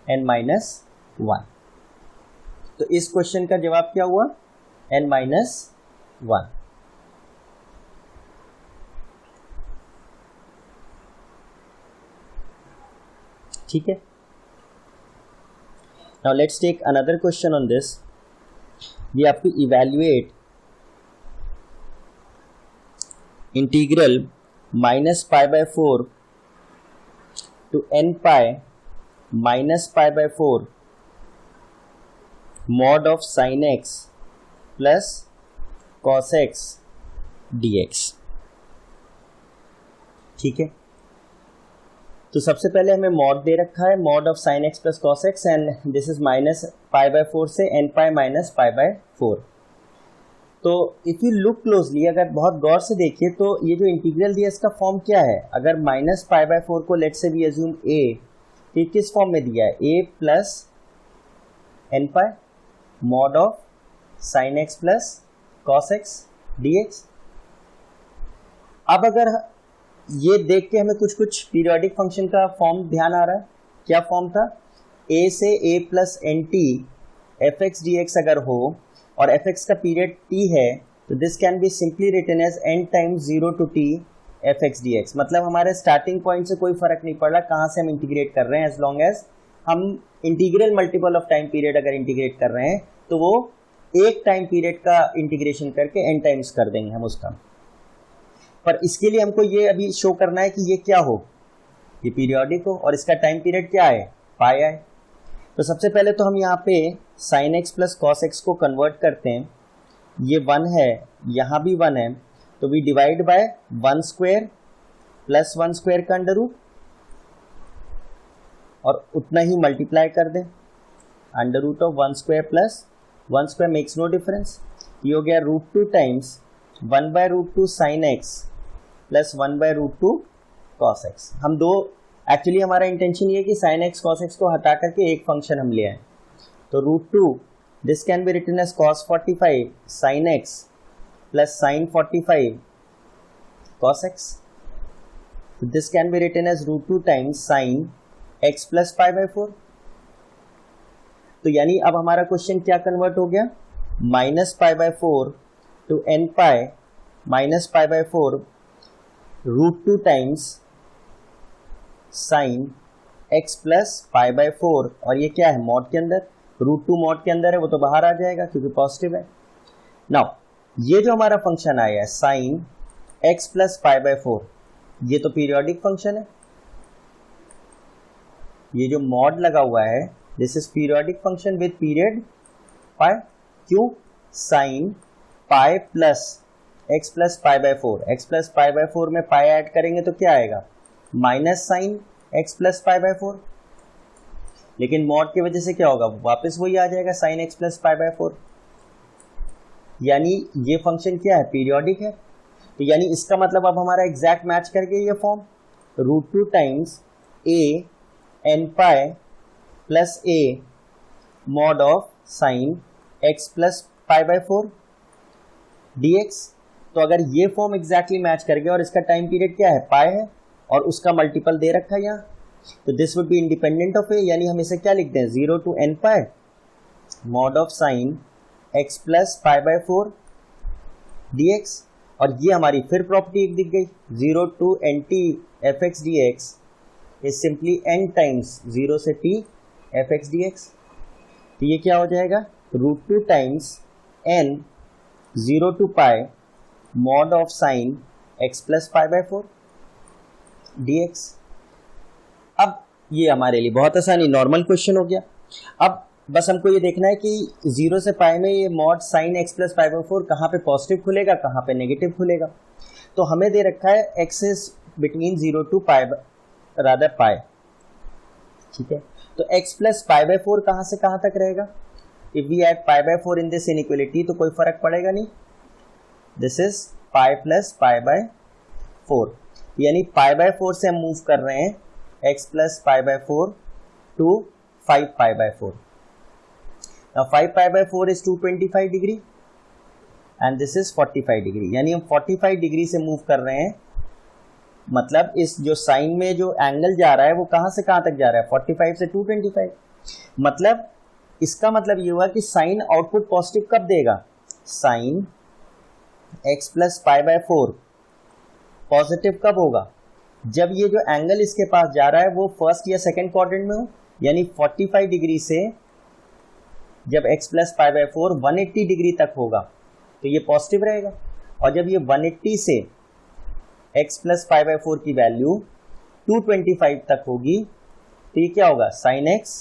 n minus 1। तो इस क्वेश्चन का जवाब क्या हुआ, n माइनस 1। ठीक है, now let's take another question on this। We have to evaluate integral minus pi by 4 to n pi minus pi by 4 mod of sin x plus cos x dx। ठीक है, तो सबसे पहले हमें mod दे रखा है, mod of sine x plus cos x, and this is minus pi by 4 से n pi minus pi by 4। तो इफ यू लुक क्लोजली, अगर बहुत गौर से देखिए तो ये जो इंटीग्रल दिया इसका फॉर्म क्या है। अगर माइनस पाई बाय 4 को लेट से भी अज्यूम ए, तो किस फॉर्म में दिया है, a plus n pi mod of sine x plus cos x D x. अब अगर ये देख के हमें कुछ कुछ पीरियोडिक फंक्शन का फॉर्म ध्यान आ रहा है, क्या फॉर्म था, a से a plus N T F x D x अगर हो और एफ एक्स का पीरियड t है तो this can be simply written as n times 0 to t F x D x. मतलब हमारे स्टार्टिंग पॉइंट से कोई फर्क नहीं पड़ रहा कहाँ से हम इंटीग्रेट कर रहे हैं, एज लॉन्ग एज हम integral multiple of time period अगर इंटीग्रेट कर रहे हैं तो वो एक टाइम पीरियड का इंटीग्रेशन करके n टाइम्स कर देंगे हम उसका। पर इसके लिए हमको ये अभी शो करना है कि ये क्या हो, ये पीरियोडिक हो और इसका टाइम पीरियड क्या है, पाई है। तो सबसे पहले तो हम यहाँ पे sine x plus cos x को कन्वर्ट करते हैं। ये 1 है, यहाँ भी 1 है, तो we divide by 1 square plus 1 square का अंडर रूट और उतना ही मल्टीप्लाई कर दें। Under root of 1 square plus 1 square makes no difference. ये हो गया √2 times 1/√2 sine x plus 1/√2 cos x. हम दो, एक्चुअली हमारा इंटेंशन ये है कि साइन एक्स कॉस एक्स को हटा करके एक फंक्शन हम ले आए। तो √2 this can be written as cos 45 sine x plus sine 45 cos x. So this can be written as √2 times sin x plus pi/4. तो यानी अब हमारा क्वेश्चन क्या कन्वर्ट हो गया, -π/4 to n pi minus π/4 √2 times sign x plus pi/4 और ये क्या है मॉड के अंदर, √2 मॉड के अंदर है, वो तो बाहर आ जाएगा क्योंकि पॉजिटिव है। नाउ ये जो हमारा फंक्शन आया है साइन x प्लस pi/4, ये तो पीरियोडिक फंक्शन है। ये जो मॉड लगा हुआ है this is periodic function with period pi. क्यों, sine pi plus x plus pi/4, x plus pi/4 में पाई ऐड करेंगे तो क्या आएगा, minus sign x plus pi/4। लेकिन मॉड की वजह से क्या होगा, वापस वही आ जाएगा साइन x प्लस pi/4। यानी ये फंक्शन क्या है, पीरियोडिक है। तो यानी इसका मतलब अब हमारा एग्जैक्ट मैच करके ये form √2 times a n pi plus a mod of sine x plus pi/4 dx। तो अगर ये फॉर्म एग्जैक्टली मैच कर गया और इसका टाइम पीरियड क्या है, पाई है और उसका मल्टीपल दे रखा है यहाँ, तो this would be independent of a. यानी हम इसे क्या लिखते हैं, 0 to n pi mod of sine x plus pi/4 dx। और ये हमारी फिर प्रॉपर्टी दिख गई, 0 to nt fx dx is simply n times 0 से t fx dx। तो ये क्या हो जाएगा, √2 times n 0 to pi mod of sine x plus pi/4 dx। अब ये हमारे लिए बहुत आसानी नॉर्मल क्वेश्चन हो गया। अब बस हमको ये देखना है कि 0 से पाई में ये mod sine x plus pi/4 कहाँ पे पॉजिटिव खुलेगा, कहाँ पे नेगेटिव खुलेगा। तो हमें दे रखा है x is between 0 to pi rather pi, ठीक है। तो x प्लस pi/4 कहाँ से कहाँ तक रहेगा, if we add pi/4 in this inequality तो कोई फर्क पड़ेगा नहीं। This is pi plus pi/4, यानी pi/4 से हम मूव कर रहे हैं x plus pi/4 to 5 pi/4। Now 5 pi/4 is 225 degree and this is 45 degree, यानी हम 45 डिग्री से मूव कर रहे हैं। मतलब इस जो साइन में जो एंगल जा रहा है वो कहाँ से कहाँ तक जा रहा है, 45 से 225। मतलब इसका मतलब ये हुआ कि साइन आउटपुट पॉजिटिव कब देगा, sign x plus pi/4 positive कब होगा, जब ये जो एंगल इसके पास जा रहा है वो फर्स्ट या सेकेंड क्वाड्रेंट में हो। यानी 45 डिग्री से जब x प्लस pi/4 180 डिग्री तक होगा तो ये पॉजिटिव रहेगा, और जब ये 180 से x प्लस pi/4 की वैल्यू 225 तक होगी तो ये क्या होगा, साइन x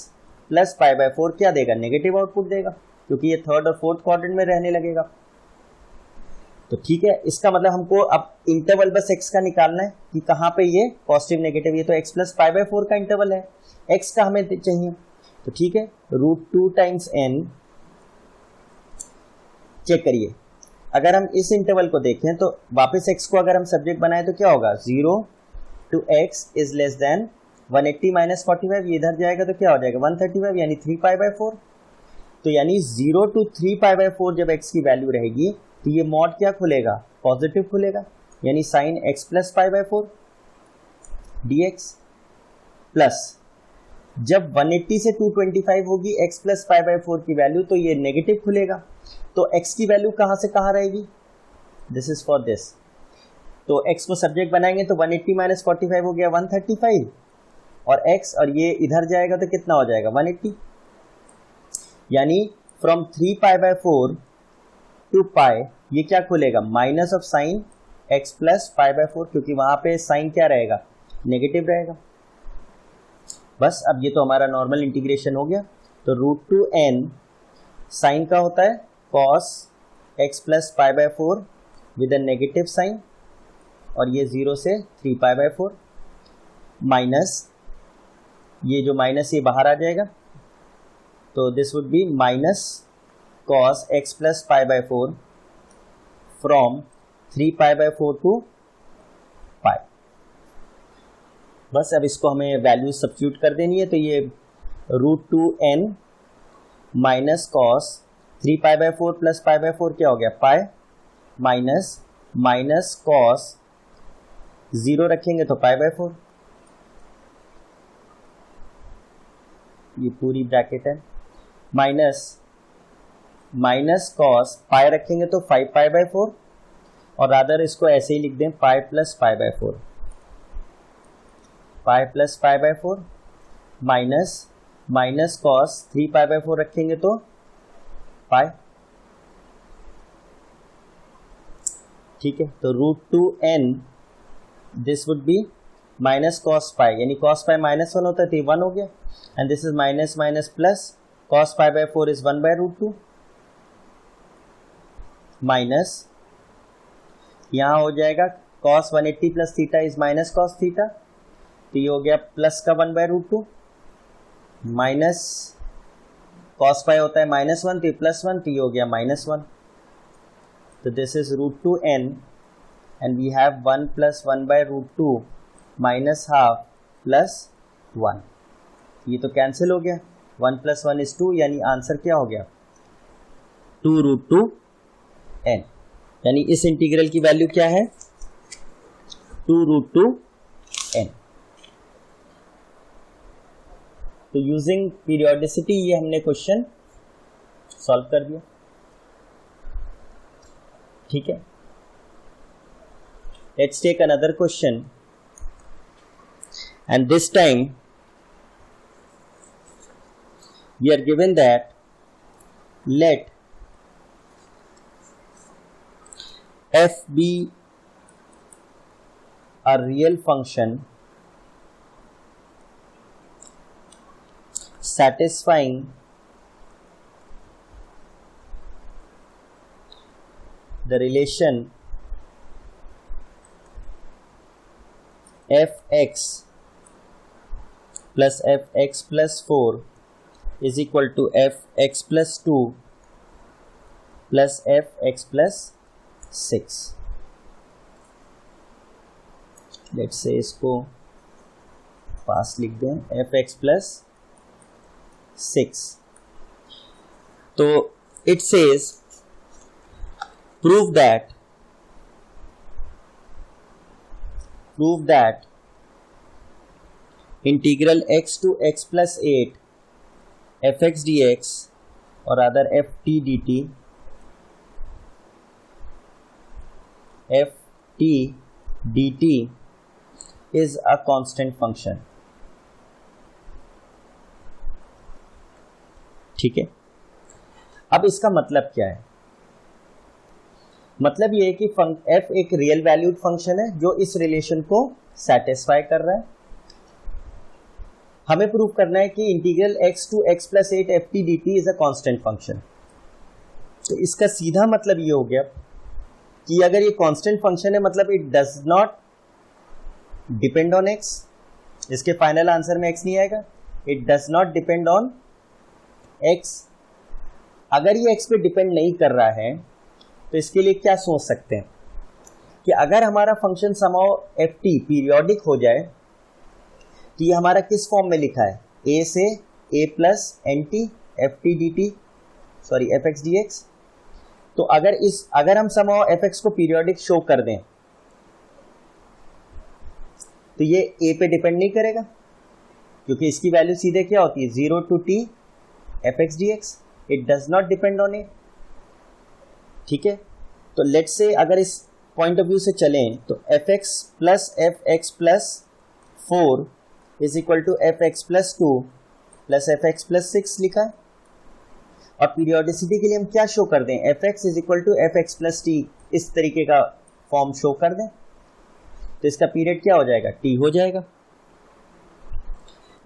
प्लस pi/4 क्या देगा, नेगेटिव आउटपुट देगा, क्योंकि ये थर्ड और फोर्थ क्वाड्रेंट में रहने लगेगा। तो ठीक है, इसका मतलब हमको अब इंटरवल बस x का निकालना है कि कहाँ पे ये पॉजिटिव नेगेटिव, ये तो x प्लस pi/4 का इंटरवल है, x का हमें चाहिए। तो ठीक है, √2 टाइम्स n, चेक करिए अगर हम इस इंटरवल को देखें तो वापस x को अगर हम सब्जेक्ट बनाए तो क्या होगा, 0 to x is less than 180 minus 45, ये इधर जाएगा तो क्या हो जाएगा 135, यानी 3 pi/4। तो यानी 0 to 3 pi/4 जब x की वैल्यू रहेगी तो ये मॉड क्या खुलेगा, पॉजिटिव खुलेगा, यानी sine x plus pi/4 dx। Plus जब 180 से 225 होगी x प्लस pi/4 की वैल्यू तो ये नेगेटिव खुलेगा। तो x की वैल्यू कहाँ से कहाँ रहेगी, दिस इज फॉर दिस। तो x को सब्जेक्ट बनाएंगे तो 180 माइनस 45 हो गया 135, और x और ये इधर जाएगा तो कितना हो जाएगा 180। यानी फ्रॉम 3π/4 टू पाई ये क्या खुलेगा, minus of sine x plus π/4, क्योंकि वहां पे साइन क्या रहेगा, नेगेटिव रहेगा। बस अब ये तो हमारा नॉर्मल इंटीग्रेशन हो गया। तो √2n साइन का होता है cos x plus π/4 with a negative sine, और ये 0 से 3π/4 माइनस ये जो माइनस ये बाहर आ जाएगा, तो this would be minus cos x plus π/4 from 3π/4 to pi. बस अब इसको हमें वैल्यू सब्स्टिट्यूट कर देनी है। तो ये √2n माइनस cos 3π/4 प्लस π/4 क्या हो गया पाई, माइनस cos 0 रखेंगे तो π/4, ये पूरी ब्रैकेट है, माइनस cos पाई रखेंगे तो 5π/4, और रादर इसको ऐसे ही लिख दें pi plus π/4, pi plus π/4 minus cos 3π/4 रखेंगे तो पाई। ठीक है, तो √2n this would be minus cos pi, यानी cos पाई -1 होता है तो ये 1 हो गया, and this is minus plus cos π/4 is 1/√2 minus यहाँ हो जाएगा cos 180 plus theta is minus cos theta, तो ये हो गया प्लस का 1/√2 माइनस cos पाई होता है -1 तो ये +1, तो ये हो गया -1। तो this is √2n and we have 1 plus 1/√2 minus half plus 1, ये तो कैंसिल हो गया, 1 plus 1 is 2, यानी आंसर क्या हो गया 2√2n, यानी इस इंटीग्रल की वैल्यू क्या है 2√2n। तो यूजिंग पीरियोडिसिटी ये हमने क्वेश्चन सॉल्व कर दिया। ठीक है, let's take another question, and this time we are given that let f be a real function satisfying the relation fx plus fx plus 4 is equal to fx plus 2 plus fx plus 6। let's say इसको पास लिख दें fx plus 6। तो it says prove that integral x to x plus 8 fx dx or rather ft dt is a constant function। ठीक है, अब इसका मतलब क्या है, मतलब ये है कि f एक रियल वैल्यूड फंक्शन है जो इस रिलेशन को सेटिस्फाई कर रहा है। हमें प्रूव करना है कि integral x to x plus 8 ft dt is a constant function. तो इसका सीधा मतलब ये हो गया कि अगर ये कांस्टेंट फंक्शन है मतलब it does not depend on x। इसके फाइनल आंसर में x नहीं आएगा, it does not depend on x। अगर ये x पे डिपेंड नहीं कर रहा है तो इसके लिए क्या सोच सकते हैं कि अगर हमारा फंक्शन समाओ ft पीरियोडिक हो जाए तो ये हमारा किस फॉर्म में लिखा है, a से a plus nt ft dt sorry fx dx। तो अगर हम समाओ fx को पीरियोडिक शो कर दें तो ये a पे डिपेंड नहीं करेगा, क्योंकि इसकी वैल्यू सीधे क्या होती है 0 to t fx dx, it does not depend on it. ठीक है, तो लेट्स से अगर इस पॉइंट ऑफ व्यू से चलें तो f x plus 4 is equal to f x plus 2 plus f x plus 6 लिखा है। और पीरियोडिसिटी के लिए हम क्या शो कर दें, f x is equal to f x plus t, इस तरीके का फॉर्म शो कर दें तो इसका पीरियड क्या हो जाएगा, टी हो जाएगा।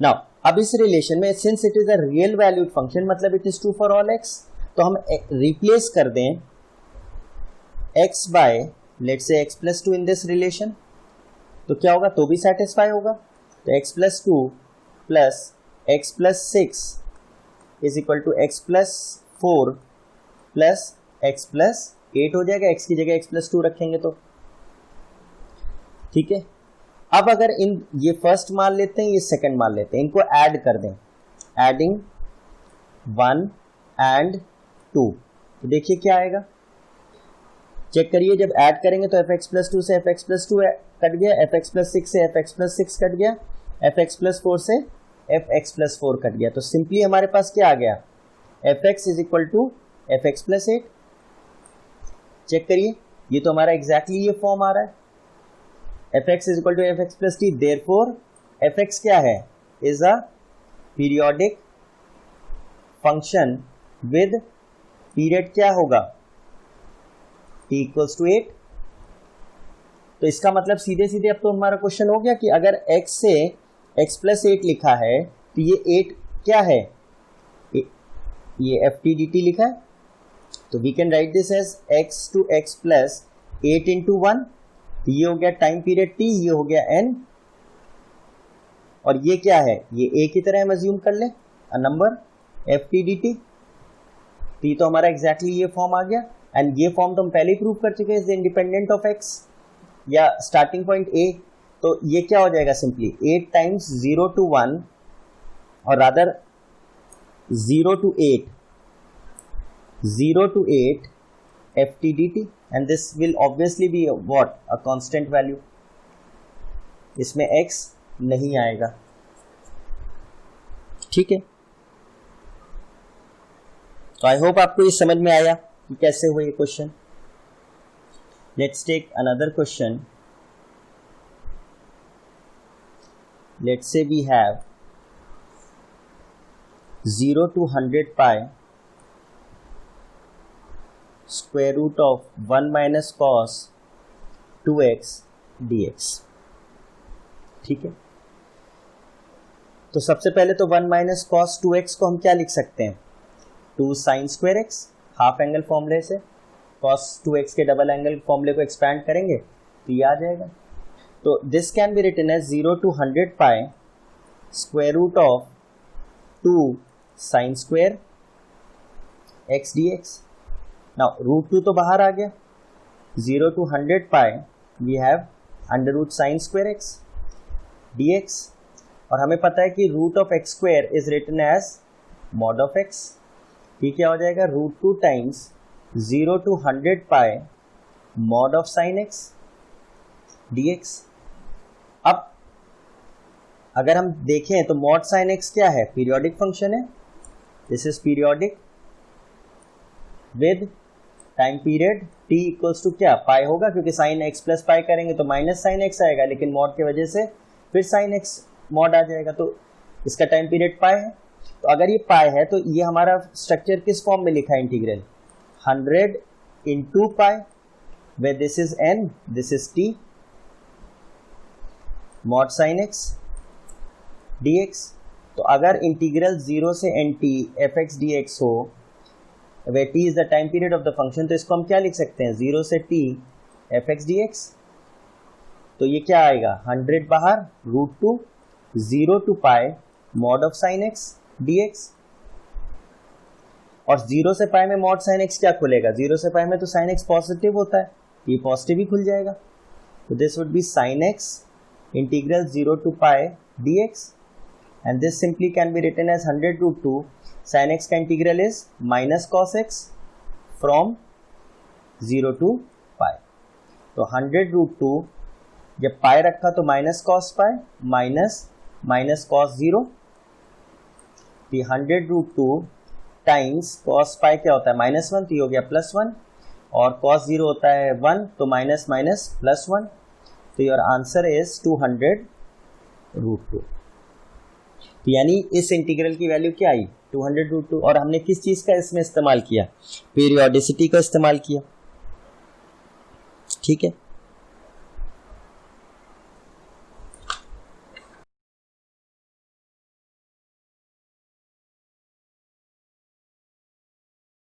नाउ अब इस रिलेशन में since it is a real valued function, मतलब it is true for all x, तो हम रिप्लेस कर दें x by let's say x plus 2 in this relation, तो क्या होगा, तो भी सेटिस्फाई होगा। तो x plus 2 plus x plus 6 is equal to x plus 4 plus x plus 8 हो जाएगा, x की जगह x प्लस 2 रखेंगे तो ठीक है। अब अगर इन ये फर्स्ट मान लेते हैं, ये सेकंड मान लेते हैं, इनको ऐड कर दें, एडिंग 1 एंड 2, तो देखिए क्या आएगा, चेक करिए। जब ऐड करेंगे तो एफ एक्स प्लस 2 से एफ एक्स प्लस 2 कट गया, एफ एक्स प्लस 6 से एफ एक्स प्लस 6 कट गया, एफ एक्स प्लस 4 से एफ एक्स प्लस 4 कट गया। तो सिंपली हमारे पास क्या आ गया, f x is equal to f x plus 8। Check करिए, ये तो हमारा एग्जैक्टली ये फॉर्म आ रहा है, F x is equal to f x plus t. Therefore f x क्या है, is a periodic function with period क्या होगा, t इक्वल्स टू 8। तो इसका मतलब सीधे सीधे अब तो हमारा क्वेश्चन हो गया कि अगर x से x प्लस 8 लिखा है तो ये 8 क्या है, ये एफ टी डी टी लिखा है, तो we can write this as x to x plus 8 into 1, ये हो गया टाइम पीरियड t, ये हो गया n, और ये क्या है, ये a की तरह हम अज्यूम कर ले a number F T D T, तो ये तो हमारा एग्जैक्टली ये फॉर्म आ गया। एंड ये फॉर्म तो हम पहले ही प्रूव कर चुके हैं, इंडिपेंडेंट ऑफ x या स्टार्टिंग पॉइंट a, तो ये क्या हो जाएगा, सिंपली 8 टाइम्स 0 टू 1 और rather 0 to 8 f T D t, and this will obviously be what, a constant value, इसमें x नहीं आएगा, ठीक है। तो आई होप आपको ये समझ में आया कि कैसे हुआ ये question. Let's take another question. Let's say we have 0 to 100 pi square root of 1 minus cos 2x dx, ठीक है। तो सबसे पहले तो 1 minus cos 2x को हम क्या लिख सकते हैं, 2 sin square x, half angle फॉर्मूले से cos 2x के डबल एंगल फॉर्मूले को एक्सपैंड करेंगे तो ये आ जाएगा। तो this can be written as 0 to 100 pi square root of 2 sin square x dx। Now root 2 तो बाहर आ गया, 0 to 100 pi we have under root sine square x dx, और हमें पता है कि root of x square is written as mod of x, ये क्या हो जाएगा, root 2 times 0 to 100 pi mod of sine x dx। अब अगर हम देखें तो मॉड साइन x क्या है, पीरियोडिक फंक्शन है, this is periodic with time period t equals to क्या, पाई होगा, क्योंकि साइन x प्लस पाई करेंगे तो माइनस साइन x आएगा, लेकिन मॉड की वजह से फिर साइन x मॉड आ जाएगा, तो इसका टाइम पीरियड पाई है। तो अगर ये पाई है तो ये हमारा स्ट्रक्चर किस फॉर्म में लिखा है, integral 100 into pi, way this is n, this is t, mod sine x dx। तो अगर इंटीग्रल 0 से nt fx dx हो, वे t is the time period of the function, तो इसको हम क्या लिख सकते हैं, 0 से t fx dx। तो ये क्या आएगा, 100 बाहर, root 2 0 to pi mod of sine x dx, और 0 से पाई में मॉड साइन x क्या खुलेगा, 0 से पाई में तो साइन x पॉजिटिव होता है, ये पॉजिटिव ही खुल जाएगा, तो this would be sine x integral 0 to pi dx, and this simply can be written as 100 root 2 sine x का integral is minus cos x from 0 to pi. तो 100 root 2 जब pi रखा तो minus cos pi minus cos 0, 100 root 2 times cos pi क्या होता है, -1, तो ये हो गया +1, और cos 0 होता है 1, तो माइनस माइनस प्लस 1, तो योर आंसर इज 200√2। तो यानी इस इंटीग्रल की वैल्यू क्या आई, 200√2। और हमने किस चीज का इसमें इस्तेमाल किया, पीरियोडिसिटी का इस्तेमाल किया। ठीक है।